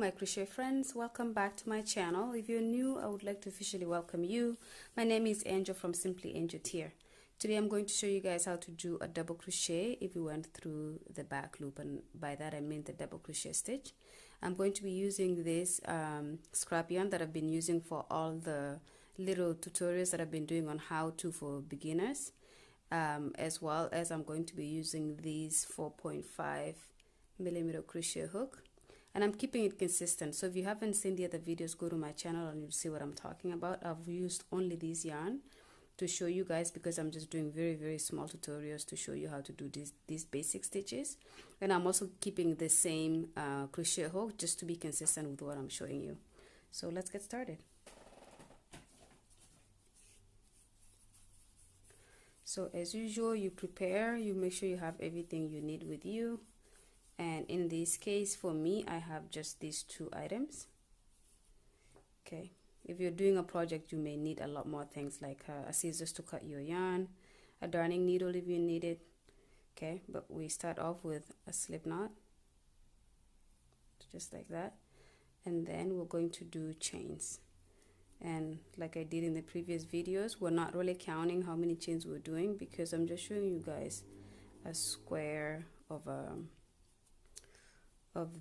my crochet friends, welcome back to my channel. If you're new, I would like to officially welcome you. My name is Angel from Simply Angel Tier. Today I'm going to show you guys how to do a double crochet if you went through the back loop, and by that I mean the double crochet stitch. I'm going to be using this scrap yarn that I've been using for all the little tutorials that I've been doing on how to for beginners, as well as I'm going to be using these 4.5mm crochet hook. And I'm keeping it consistent, so if you haven't seen the other videos, go to my channel and you'll see what I'm talking about. I've used only this yarn to show you guys because I'm just doing very small tutorials to show you how to do these basic stitches. And I'm also keeping the same crochet hook just to be consistent with what I'm showing you. So let's get started. So as usual, you prepare, you make sure you have everything you need with you. And in this case, for me, I have just these two items. Okay, if you're doing a project, you may need a lot more things like a scissors to cut your yarn, a darning needle if you need it. Okay, but we start off with a slip knot, just like that. And then we're going to do chains. And like I did in the previous videos, we're not really counting how many chains we're doing because I'm just showing you guys a square of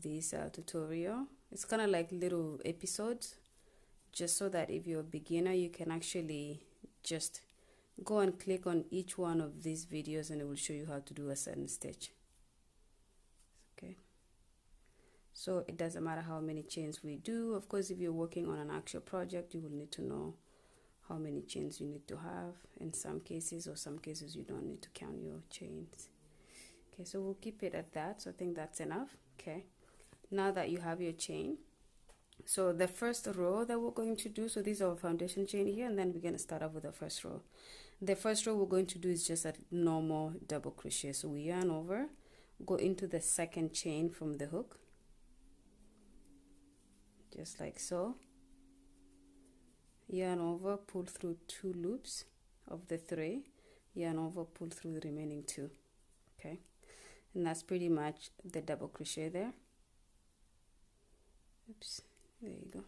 this tutorial. It's kind of like little episodes, just so that if you're a beginner, you can actually just go and click on each one of these videos and it will show you how to do a certain stitch. Okay, so it doesn't matter how many chains we do. Of course, if you're working on an actual project, you will need to know how many chains you need to have in some cases, or some cases you don't need to count your chains. Okay, so we'll keep it at that. So I think that's enough. Okay, now that you have your chain, so the first row that we're going to do, so these are our foundation chain here, and then we're going to start off with the first row. The first row we're going to do is just a normal double crochet. So we yarn over, go into the second chain from the hook, just like so, yarn over, pull through 2 loops of the 3, yarn over, pull through the remaining 2. Okay, and that's pretty much the double crochet there. Oops, there you go.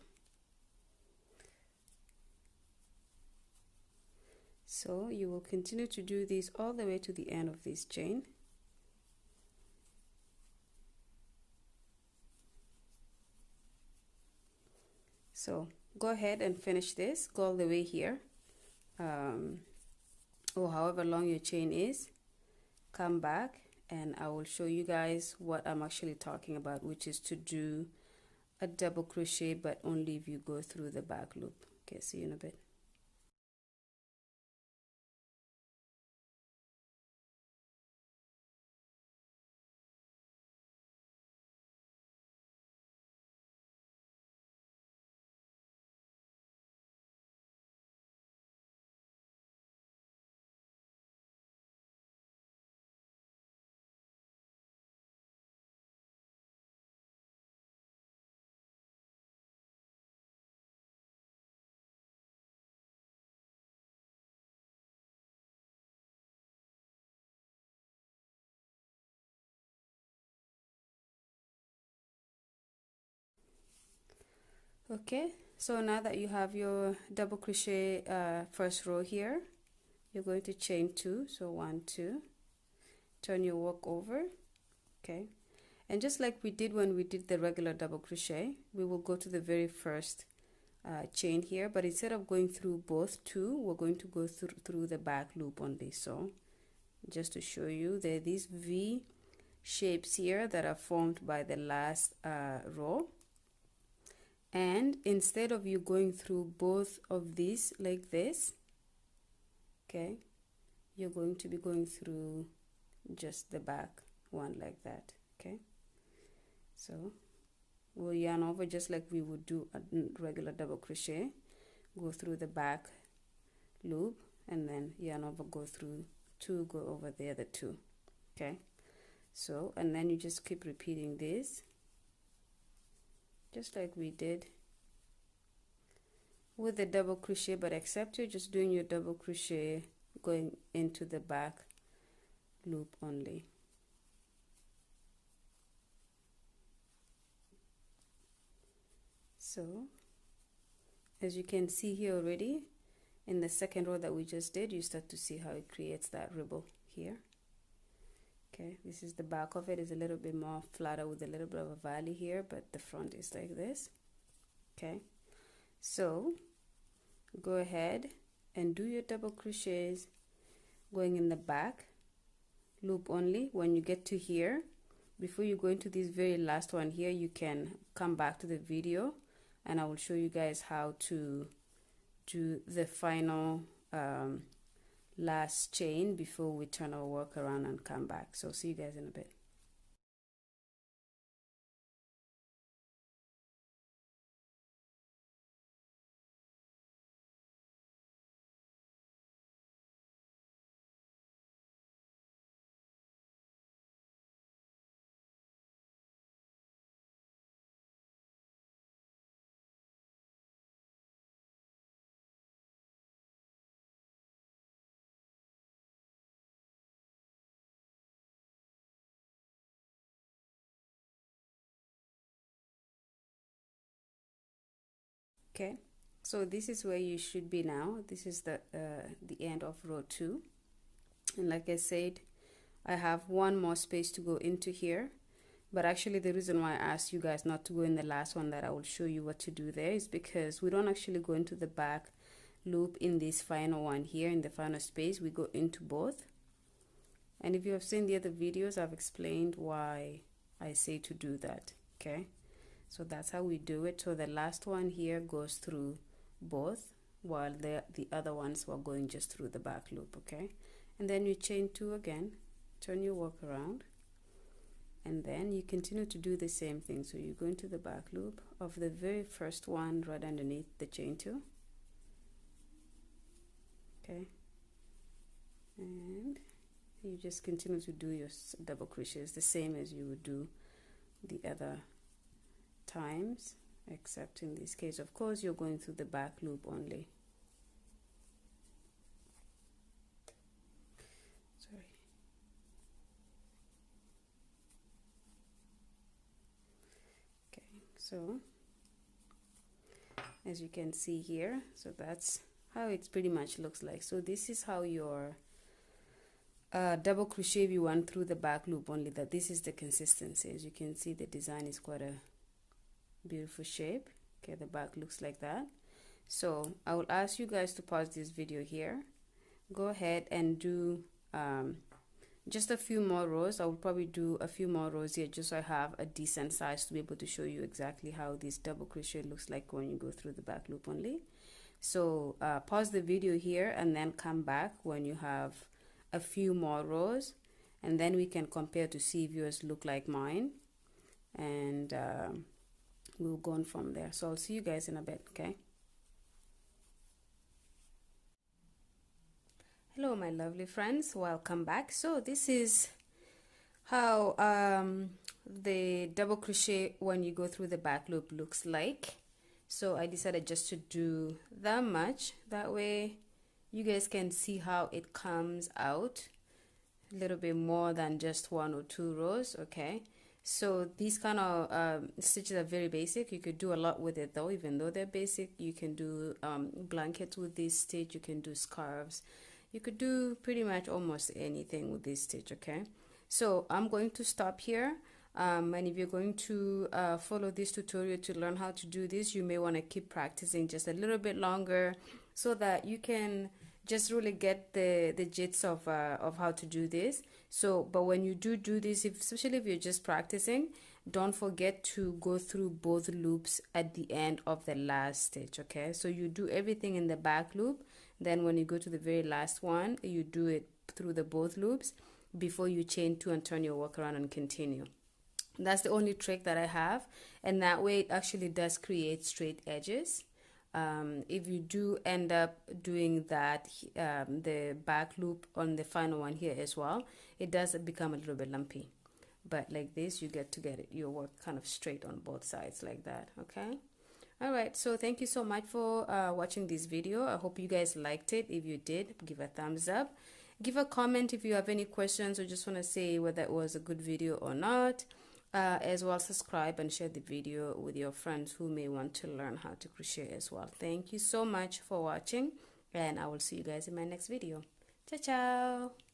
So you will continue to do this all the way to the end of this chain. So go ahead and finish this, go all the way here, or however long your chain is. Come back and I will show you guys what I'm actually talking about, which is to do a double crochet, but only if you go through the back loop. Okay, see you in a bit. Okay, so now that you have your double crochet first row here, you're going to chain 2. So 1, 2, turn your work over. Okay, and just like we did when we did the regular double crochet, we will go to the very first chain here, but instead of going through both 2, we're going to go through the back loop only. So just to show you, there are these V shapes here that are formed by the last row. And instead of you going through both of these like this, okay, you're going to be going through just the back one like that. Okay, so we'll yarn over just like we would do a regular double crochet, go through the back loop, and then yarn over, go through 2, go over the other 2. Okay, so and then you just keep repeating this just like we did with the double crochet, but except you're just doing your double crochet going into the back loop only. So as you can see here already, in the second row that we just did, you start to see how it creates that ribble here. Okay, this is the back of it. Is a little bit more flatter with a little bit of a valley here, but the front is like this. Okay, so go ahead and do your double crochets going in the back loop only. When you get to here, before you go into this very last one here, you can come back to the video and I will show you guys how to do the final last chain before we turn our work around and come back. So see you guys in a bit. Okay, so this is where you should be now. This is the end of row 2, and like I said, I have one more space to go into here, but actually the reason why I asked you guys not to go in the last one that I will show you what to do there is because we don't actually go into the back loop in this final one here, in the final space. We go into both, and if you have seen the other videos, I've explained why I say to do that. Okay, so that's how we do it. So the last one here goes through both, while the other ones were going just through the back loop. Okay, and then you chain 2 again, turn your work around, and then you continue to do the same thing. So you go into the back loop of the very first one right underneath the chain 2. Okay, and you just continue to do your double crochets the same as you would do the other times, except in this case, of course, you're going through the back loop only. Sorry. Okay, so as you can see here, so that's how it pretty much looks like. So this is how your double crochet if you went through the back loop only, that this is the consistency. As you can see, the design is quite a beautiful shape. Okay, the back looks like that. So I will ask you guys to pause this video here, go ahead and do just a few more rows. I will probably do a few more rows here just so I have a decent size to be able to show you exactly how this double crochet looks like when you go through the back loop only. So pause the video here and then come back when you have a few more rows, and then we can compare to see if yours look like mine, and we'll go on from there. So I'll see you guys in a bit. Okay, hello my lovely friends, welcome back. So this is how the double crochet when you go through the back loop looks like. So I decided just to do that much, that way you guys can see how it comes out a little bit more than just 1 or 2 rows. Okay, so these kind of stitches are very basic. You could do a lot with it though. Even though they're basic, you can do blankets with this stitch, you can do scarves, you could do pretty much almost anything with this stitch. Okay, so I'm going to stop here. And if you're going to follow this tutorial to learn how to do this, you may want to keep practicing just a little bit longer so that you can just really get the gist of how to do this. So but when you do this, especially if you're just practicing, don't forget to go through both loops at the end of the last stitch. Okay, so you do everything in the back loop, then when you go to the very last one, you do it through the both loops before you chain 2 and turn your work around and continue. That's the only trick that I have, and that way it actually does create straight edges. If you do end up doing that, the back loop on the final one here as well, it does become a little bit lumpy, but like this you get to get your work kind of straight on both sides like that. Okay, all right, so thank you so much for watching this video. I hope you guys liked it. If you did, give a thumbs up, give a comment if you have any questions or just want to say whether it was a good video or not. as well subscribe and share the video with your friends who may want to learn how to crochet as well. Thank you so much for watching, and I will see you guys in my next video. Ciao ciao.